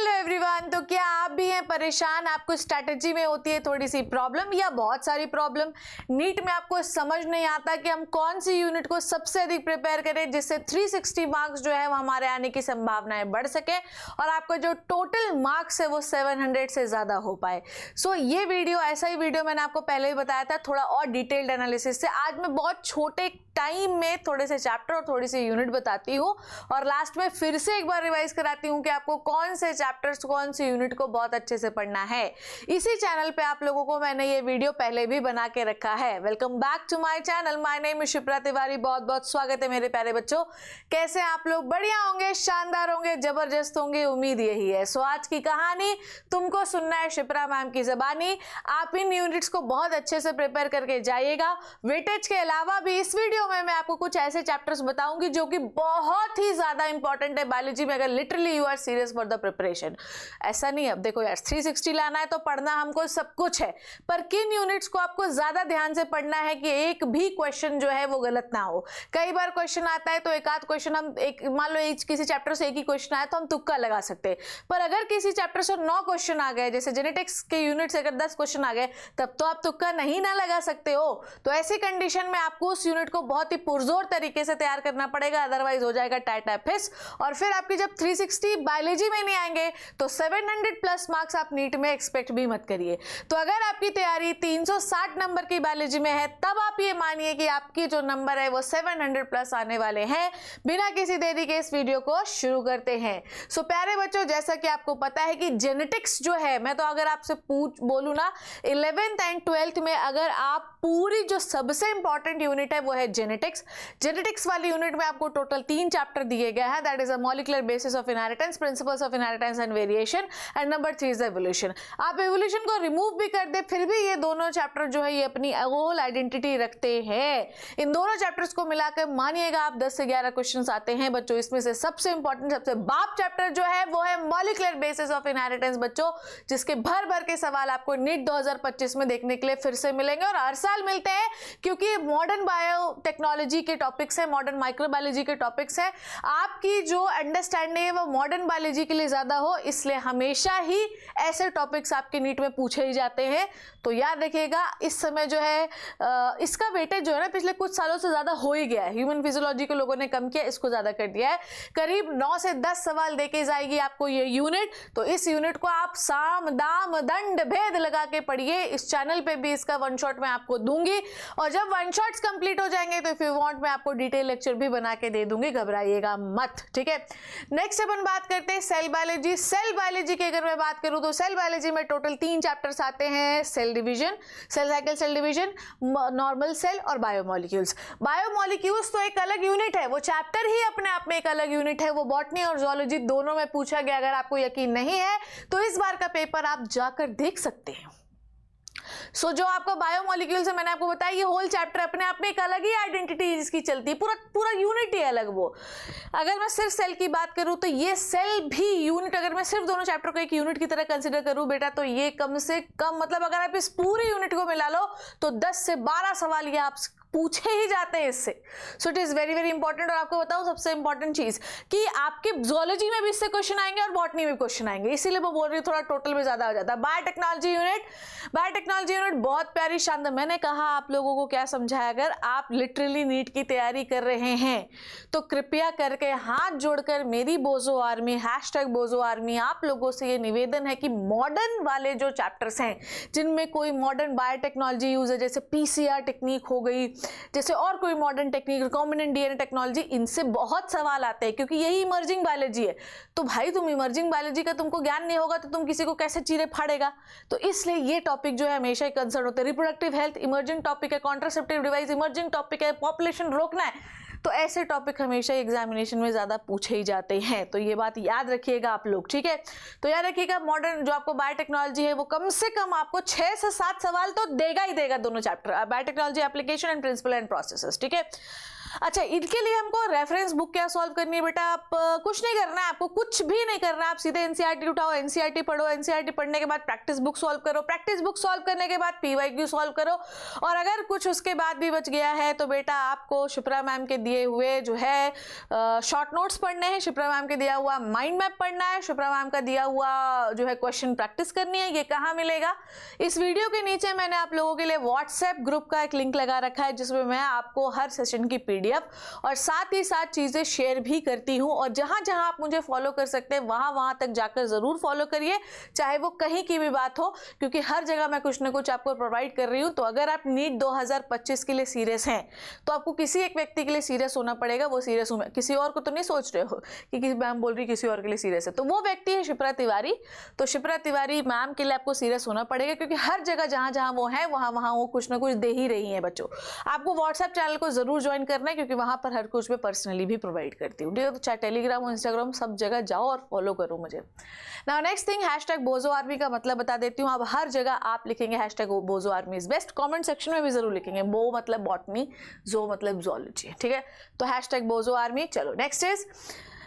Hello everyone. तो क्या आप भी हैं परेशान? आपको स्ट्रैटेजी में होती है थोड़ी सी प्रॉब्लम या बहुत सारी प्रॉब्लम? नीट में आपको समझ नहीं आता कि हम कौन सी यूनिट को सबसे अधिक प्रिपेयर करें जिससे 360 मार्क्स जो है वो हमारे आने की संभावनाएं बढ़ सके और आपका जो टोटल मार्क्स है वो 700 से ज़्यादा हो पाए। सो ये वीडियो ऐसा ही वीडियो मैंने आपको पहले ही बताया था, थोड़ा और डिटेल्ड एनालिसिस से। आज मैं बहुत छोटे टाइम में थोड़े से चैप्टर और थोड़ी सी यूनिट बताती हूँ और लास्ट में फिर से एक बार रिवाइज कराती हूँ कि आपको कौन से चैप्टर्स कौन सी यूनिट को बहुत अच्छे से पढ़ना है। इसी चैनल पे आप लोगों को मैंने ये वीडियो पहले भी बना के रखा है। Welcome back to my channel. My name is Shipra Tiwari. बहुत बहुत स्वागत है मेरे प्यारे बच्चों। कैसे आप लोग? बढ़िया होंगे, शानदार होंगे, जबरदस्त होंगे, उम्मीद यही है। सो आज की कहानी तुमको सुनना है शिप्रा मैम की ज़बानी। आप इन यूनिट्स को बहुत अच्छे से प्रिपेयर करके जाइएगा। वेटेज के अलावा भी इस वीडियो में मैं आपको कुछ ऐसे चैप्टर्स बताऊंगी जो कि बहुत ही ज्यादा इंपॉर्टेंट है बायोलॉजी में, अगर literally you are serious for the preparation. ऐसा नहीं, अब देखो यार 360 लाना है तो पढ़ना हमको सब कुछ है, पर किन यूनिट्स को आपको ज्यादा ध्यान से पढ़ना है कि एक भी क्वेश्चन जो है वो गलत ना हो। कई बार क्वेश्चन आता है तो एक आध क्वेश्चन हम एक मान लो किसी चैप्टर से एक ही क्वेश्चन आया तो हम तुक्का लगा सकते हैं, पर अगर किसी चैप्टर से 9 क्वेश्चन आ गए, जैसे जेनेटिक्स के यूनिट से अगर 10 क्वेश्चन आ गए, तब तो आप तुक्का नहीं ना लगा सकते हो। तो ऐसी कंडीशन में आपको उस यूनिट को बहुत ही पुरजोर तरीके से तैयार करना पड़ेगा, अदरवाइज हो जाएगा टाटा फिस। और फिर आपकी जब 360 बायोलॉजी में नहीं आएंगे तो 700 प्लस मार्क्स आप नीट में एक्सपेक्ट भी मत करिए। तो अगर आपकी तैयारी 360 नंबर की बायोलॉजी में है तब आप ये मानिए कि आपकी जो नंबर है वो 700 प्लस आने वाले हैं। बिना किसी देरी के इस वीडियो को शुरू करते हैं। सो प्यारे बच्चों, जैसा कि आपको पता है कि जेनेटिक्स जो है, मैं तो अगर आपसे बोलूं ना 11th एंड 12th में अगर आप पूरी जो सबसे इंपॉर्टेंट यूनिट है वो है जेनेटिक्स वाली यूनिट में आपको टोटल 3 चैप्टर दिए गए हैं। That is a molecular basis of inheritance, principles of inheritance and variation, and number 3 is evolution. आप एवोल्यूशन को रिमूव भी कर दे फिर भी ये दोनों चैप्टर जो है ये अपनी होल आइडेंटिटी रखते हैं। इन दोनों चैप्टर्स को मिलाकर मानिएगा आप 10 से 11 क्वेश्चंस आते हैं बच्चों। इसमें से सबसे इंपॉर्टेंट, सबसे बाप चैप्टर जो है वो है मॉलिक्यूलर बेसिस ऑफ इनहेरिटेंस बच्चों, जिसके भर भर के सवाल आपको नीट 2025 में देखने के लिए फिर से मिलेंगे और हर साल मिलते हैं, क्योंकि मॉडर्न बायोटेक्नोलॉजी के टॉपिक्स है, मॉडर्न माइक्रोबायोलॉजी के टॉपिक्स है। आपकी जो अंडरस्टैंडिंग है वो मॉडर्न बायोलॉजी के लिए ज्यादा हो, इसलिए हमेशा ही ऐसे टॉपिक्स आपके नीट में पूछे ही जाते हैं। तो याद रखिएगा, इस समय जो है इसका वेटेज जो है ना पिछले कुछ सालों से ज्यादा हो ही गया है। ह्यूमन फिजियोलॉजी के लोगों ने कम किया, इसको ज्यादा कर दिया है। करीब 9 से 10 सवाल देके जाएगी आपको ये यूनिट। तो इस यूनिट को आप साम दाम दंड भेद लगा के पढ़िए। इस चैनल पे भी इसका वन शॉट मैं आपको दूंगी, और जब वन शॉट्स कंप्लीट हो जाएंगे तो इफ यू वांट मैं आपको डिटेल लेक्चर भी बना के दे दूंगी, घबराइएगा मत, ठीक है। नेक्स्ट अपन बात करते हैं सेल बायोलॉजी। सेल बायोलॉजी की अगर मैं बात करूं तो सेल बायोलॉजी में टोटल 3 चैप्टर्स आते हैं। Cell division, cell cycle, cell division, normal cell और बायोमोलिक्यूल्स। बायोमोलिक्यूल्स तो एक अलग यूनिट है, वो चैप्टर ही अपने आप में एक अलग यूनिट है। वो बॉटनी और जूलॉजी दोनों में पूछा गया। अगर आपको यकीन नहीं है तो इस बार का पेपर आप जाकर देख सकते हैं। सो जो आपका बायोमोलिक्यूल्स है, मैंने आपको बताया ये होल चैप्टर अपने आप में एक अलग ही आइडेंटिटी जिसकी चलती है, पूरा यूनिट ही अलग। वो अगर मैं सिर्फ सेल की बात करूं तो ये सेल भी यूनिट, अगर मैं सिर्फ दोनों चैप्टर को एक यूनिट की तरह कंसिडर करूं बेटा, तो ये कम से कम मतलब अगर आप इस पूरी यूनिट को मिला लो तो 10 से 12 सवाल ये आप पूछे ही जाते हैं इससे। So it is very very important. और आपको बताऊं सबसे इंपॉर्टेंट चीज कि आपके जूलॉजी में भी इससे क्वेश्चन आएंगे और बॉटनी में भी क्वेश्चन आएंगे, इसीलिए मैं बोल रही हूँ थोड़ा टोटल में ज्यादा हो जाता है। बायोटेक्नोलॉजी यूनिट बहुत प्यारी, शानदार। मैंने कहा आप लोगों को क्या समझाया, अगर आप लिटरली नीट की तैयारी कर रहे हैं तो कृपया करके हाथ जोड़कर मेरी बोजो आर्मी, #बोजो आर्मी, आप लोगों से ये निवेदन है कि मॉडर्न वाले जो चैप्टर्स हैं जिनमें कोई मॉडर्न बायोटेक्नोलॉजी यूज है, जैसे PCR टेक्निक हो गई, जैसे और कोई modern technique, recombinant DNA technology, इनसे बहुत सवाल आते हैं क्योंकि यही इमर्जिंग बायोलॉजी है। तो भाई तुम इमर्जिंग बायोलॉजी का तुमको ज्ञान नहीं होगा तो तुम किसी को कैसे चीरे फाड़ेगा। तो इसलिए ये टॉपिक जो है हमेशा ही कंसर्न होते हैं। रिप्रोडक्टिव हेल्थ इमर्जिंग टॉपिक है, कॉन्ट्रासेप्टिव डिवाइस इमर्जिंग टॉपिक है, पॉपुलेशन रोकना है, तो ऐसे टॉपिक हमेशा एग्जामिनेशन में ज्यादा पूछे ही जाते हैं। तो ये बात याद रखिएगा आप लोग, ठीक है। तो याद रखिएगा मॉडर्न जो आपको बायोटेक्नोलॉजी है वो कम से कम आपको 6 से 7 सवाल तो देगा ही देगा दोनों chapter, biotechnology application and principle and processes, ठीक है। अच्छा, इनके लिए हमको रेफरेंस बुक क्या सॉल्व करनी है बेटा? आप कुछ नहीं करना है, आपको कुछ भी नहीं करना है। आप सीधे एनसीईआरटी उठाओ, एनसीईआरटी पढ़ो, एनसीईआरटी पढ़ने के बाद प्रैक्टिस बुक सॉल्व करो, प्रैक्टिस बुक सॉल्व करने के बाद पीवाईक्यू सॉल्व करो, और अगर कुछ उसके बाद भी बच गया है तो बेटा आपको शिप्रा मैम के दिए हुए जो है शॉर्ट नोट्स पढ़ने हैं, शिप्रा मैम के दिया हुआ माइंड मैप पढ़ना है, शिप्रा मैम का दिया हुआ जो है क्वेश्चन प्रैक्टिस करनी है। ये कहाँ मिलेगा? इस वीडियो के नीचे मैंने आप लोगों के लिए व्हाट्सएप ग्रुप का एक लिंक लगा रखा है, जिसमें मैं आपको हर सेशन की पीडीएफ और साथ ही साथ चीजें शेयर भी करती हूं, और जहां जहां आप मुझे फॉलो कर सकते हैं वहां वहां तक जाकर जरूर फॉलो करिए, चाहे वो कहीं की भी बात हो, क्योंकि हर जगह मैं कुछ ना कुछ आपको प्रोवाइड कर रही हूं। तो अगर आप नीट 2025 के लिए सीरियस हैं तो आपको किसी एक व्यक्ति के लिए सीरियस होना पड़ेगा। वो सीरियस हूं मैं, किसी और को तो नहीं सोच रहे हो कि मैम बोल रही किसी और के लिए सीरियस है, तो वो व्यक्ति है शिप्रा तिवारी। तो शिप्रा तिवारी मैम के लिए आपको सीरियस होना पड़ेगा, क्योंकि हर जगह जहां जहां वो है वहां वहां वो कुछ ना कुछ दे ही रही है बच्चों। आपको व्हाट्सएप चैनल को जरूर ज्वाइन करना है, क्योंकि वहां पर हर कुछ मैं पर्सनली भी प्रोवाइड करती हूँ, ठीक है? तो चाहे टेलीग्राम, इंस्टाग्राम, सब जगह जाओ और फॉलो करो मुझे। नाउ नेक्स्ट थिंग, हैशटैग बोजो आर्मी का मतलब बता देती हूँ। अब हर जगह आप लिखेंगे हैशटैग बोजो army is best, comment section में भी जरूर लिखेंगे। बो मतलब बॉटनी, जो मतलब जूलॉजी, ठीक है? तो हैशटैग बोजो आर्मी। चलो next is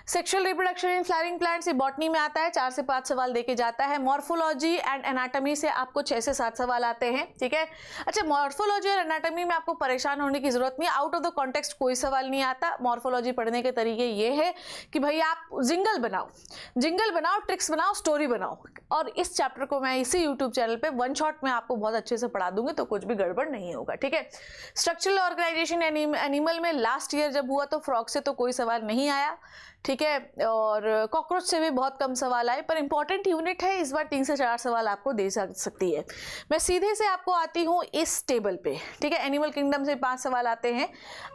sexual reproduction in flowering plants. ये बॉटनी में आता है, 4 से 5 सवाल देके जाता है। मॉर्फोलॉजी एंड एनाटॉमी से आपको 6 से 7 सवाल आते हैं, ठीक है? अच्छा, मॉर्फोलॉजी और एनाटॉमी में आपको परेशान होने की जरूरत नहीं, आउट ऑफ द कॉन्टेक्स्ट कोई सवाल नहीं आता। मॉर्फोलॉजी पढ़ने के तरीके ये है कि भाई आप जिंगल बनाओ, ट्रिक्स बनाओ, स्टोरी बनाओ, और इस चैप्टर को मैं इसी यूट्यूब चैनल पे वन शॉट में आपको बहुत अच्छे से पढ़ा दूंगी, तो कुछ भी गड़बड़ नहीं होगा, ठीक है? स्ट्रक्चरल ऑर्गेनाइजेशन एनिमल में लास्ट ईयर जब हुआ तो फ्रॉग से तो कोई सवाल नहीं आया, ठीक है? और कॉकरोच से भी बहुत कम सवाल आए, पर इंपॉर्टेंट यूनिट है, इस बार 3 से 4 सवाल आपको दे सकती है। मैं सीधे से आपको आती हूँ इस टेबल पे, ठीक है? एनिमल किंगडम से 5 सवाल आते हैं।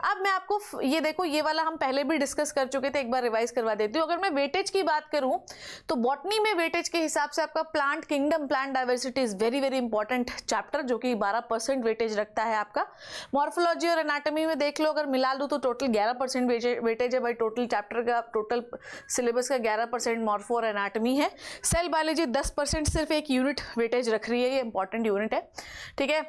अब मैं आपको ये देखो, ये वाला हम पहले भी डिस्कस कर चुके थे, एक बार रिवाइज करवा देती हूँ। अगर मैं वेटेज की बात करूँ तो बॉटनी में वेटेज के हिसाब से आपका plant kingdom, plant diversity is very very important chapter, जो कि 12% वेटेज रखता है आपका। मॉर्फोलॉजी और एनाटॉमी में देख लो, अगर मिला दूँ तो टोटल 11% वेटेज है भाई। टोटल चैप्टर का, टोटल सिलेबस का 11% मॉर्फो और एनाटॉमी है। सेल बायोलॉजी 10%, सिर्फ एक यूनिट वेटेज रख रही है, ये इंपॉर्टेंट यूनिट है, ठीक है?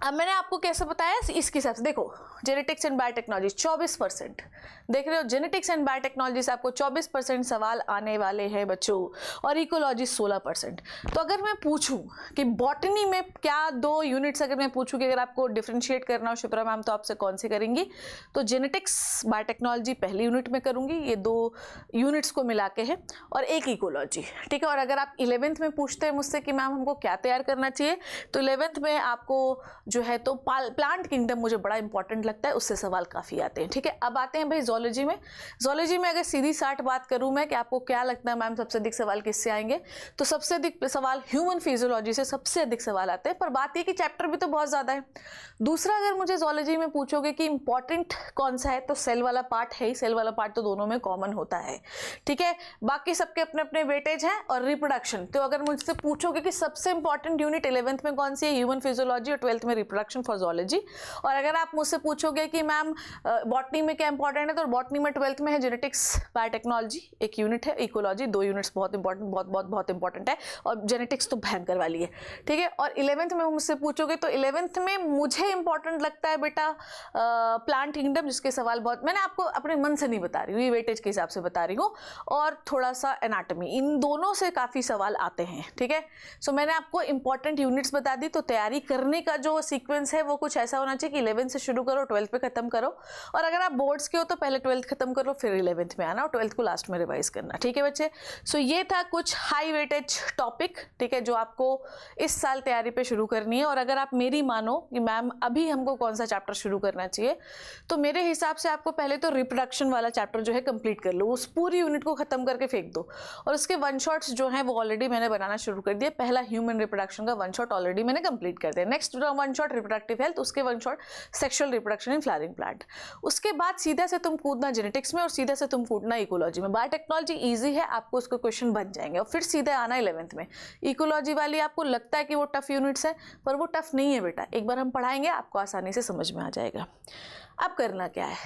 अब मैंने आपको कैसे बताया, इसके हिसाब से देखो, जेनेटिक्स एंड बायोटेक्नोलॉजी 24%, देख रहे हो? जेनेटिक्स एंड बायोटेक्नोलॉजी से आपको 24% सवाल आने वाले हैं बच्चों, और इकोलॉजी 16%। तो अगर मैं पूछूं कि बॉटनी में क्या 2 यूनिट्स, अगर मैं पूछूं कि अगर आपको डिफ्रेंशिएट करना हो शिप्रा मैम, तो आपसे कौन से करेंगी? तो जेनेटिक्स बायोटेक्नोलॉजी पहली यूनिट में करूंगी, ये 2 यूनिट्स को मिला के है, और एक इकोलॉजी, ठीक है? और अगर आप 11th में पूछते हैं मुझसे कि मैम हमको क्या तैयार करना चाहिए, तो 11th में आपको जो है तो प्लांट किंगडम मुझे बड़ा इंपॉर्टेंट लगता है, उससे सवाल काफ़ी आते हैं, ठीक है? अब आते हैं भाई ज़ूलॉजी में। ज़ूलॉजी में अगर सीधी साठ बात करूं मैं कि आपको क्या लगता है मैम सबसे अधिक सवाल किससे आएंगे, तो सबसे अधिक सवाल ह्यूमन फिजियोलॉजी से सबसे अधिक सवाल आते हैं। पर बात ये कि चैप्टर भी तो बहुत ज़्यादा है। दूसरा, अगर मुझे ज़ूलॉजी में पूछोगे कि इंपॉर्टेंट कौन सा है, तो सेल वाला पार्ट है ही, सेल वाला पार्ट तो दोनों में कॉमन होता है, ठीक है? बाकी सबके अपने अपने वेटेज हैं। और रिप्रोडक्शन, तो अगर मुझसे पूछोगे कि सबसे इंपॉर्टेंट यूनिट 11th में कौन सी है, ह्यूमन फिजियोलॉजी, और 12th में रिप्रोडक्शन फॉर ज़ूलॉजी। और अगर आप मुझसे पूछोगे कि मैम बॉटनी में क्या इंपॉर्टेंट है, तो बॉटनी में 12th में है जेनेटिक्स बायोटेक्नोलॉजी, एक यूनिट है, इकोलॉजी 2 यूनिट्स बहुत इंपॉर्टेंट, बहुत इंपॉर्टेंट है, और जेनेटिक्स तो भयंकर वाली है, ठीक है? और 11th में मुझसे पूछोगे तो 11th में मुझे इंपॉर्टेंट लगता है बेटा प्लांट किंगडम, जिसके सवाल बहुत, मैंने आपको अपने मन से नहीं बता रही हूँ, ये वेटेज के हिसाब से बता रही हूँ, और थोड़ा सा एनाटॉमी, इन दोनों से काफ़ी सवाल आते हैं, ठीक है? सो मैंने आपको इंपॉर्टेंट यूनिट्स बता दी। तो तैयारी करने का जो सीक्वेंस है वो कुछ ऐसा होना चाहिए कि 11th से शुरू करो, 12th पे खत्म करो, और अगर आप बोर्ड्स के हो तो पहले 12th खत्म करो, फिर 11th में आना, और 12th को लास्ट में रिवाइज करना, ठीक है बच्चे? सो ये था कुछ हाई वेटेज टॉपिक, ठीक है, जो आपको इस साल तैयारी पे शुरू करनी है। और अगर आप मेरी मानो कि मैम अभी हमको कौन सा चैप्टर शुरू करना चाहिए, तो मेरे हिसाब से आपको पहले तो रिप्रोडक्शन वाला चैप्टर जो है कंप्लीट कर लो, उस पूरी यूनिट को खत्म करके फेंक दो, और उसके वन शॉट्स जो हैं वो ऑलरेडी मैंने बनाना शुरू कर दिया। पहला ह्यूमन रिप्रोडक्शन का वन शॉट ऑलरेडी मैंने कंप्लीट कर दिया। Next one shot reproductive health, उसके one shot sexual reproduction in flowering plant. उसके बाद सीधा से तुम कूदना जेनेटिक्स में, और सीधा से तुम कूदना इकोलॉजी में। बायोटेक्नोलॉजी इजी है, आपको उसके क्वेश्चन बन जाएंगे, और फिर सीधे आना 11th में। इकोलॉजी वाली आपको लगता है कि वो टफ यूनिट्स है, पर वो टफ नहीं है बेटा, एक बार हम पढ़ाएंगे आपको आसानी से समझ में आ जाएगा। अब करना क्या है,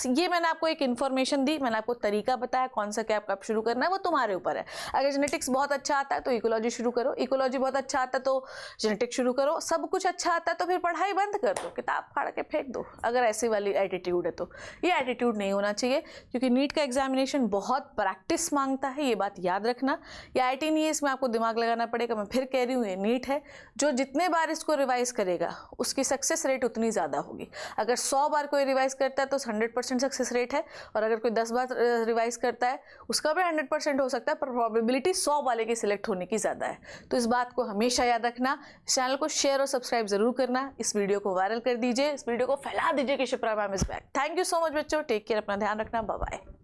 ये मैंने आपको एक इन्फॉर्मेशन दी, मैंने आपको तरीका बताया कौन सा क्या कब शुरू करना है, वो तुम्हारे ऊपर है। अगर जेनेटिक्स बहुत अच्छा आता है तो इकोलॉजी शुरू करो, इकोलॉजी बहुत अच्छा आता है तो जेनेटिक्स शुरू करो, सब कुछ अच्छा आता है तो फिर पढ़ाई बंद कर दो, किताब फाड़ के फेंक दो, अगर ऐसी वाली एटीट्यूड है तो। ये एटीट्यूड नहीं होना चाहिए, क्योंकि नीट का एग्जामिनेशन बहुत प्रैक्टिस मांगता है, ये बात याद रखना। ये आईटी नहीं है, इसमें आपको दिमाग लगाना पड़ेगा। मैं फिर कह रही हूँ, ये नीट है, जो जितने बार इसको रिवाइज करेगा उसकी सक्सेस रेट उतनी ज़्यादा होगी। अगर 100 बार कोई रिवाइज करता है तो 100% सक्सेस रेट है, और अगर कोई 10 बार रिवाइज करता है उसका भी 100% हो सकता है, पर प्रोबेबिलिटी 100 वाले की सिलेक्ट होने की ज़्यादा है। तो इस बात को हमेशा याद रखना। चैनल को शेयर और सब्सक्राइब जरूर करना, इस वीडियो को वायरल कर दीजिए, इस वीडियो को फैला दीजिए कि Shipra ma'am is back. Thank you so much बच्चों, टेक केयर, अपना ध्यान रखना, बाय बाय।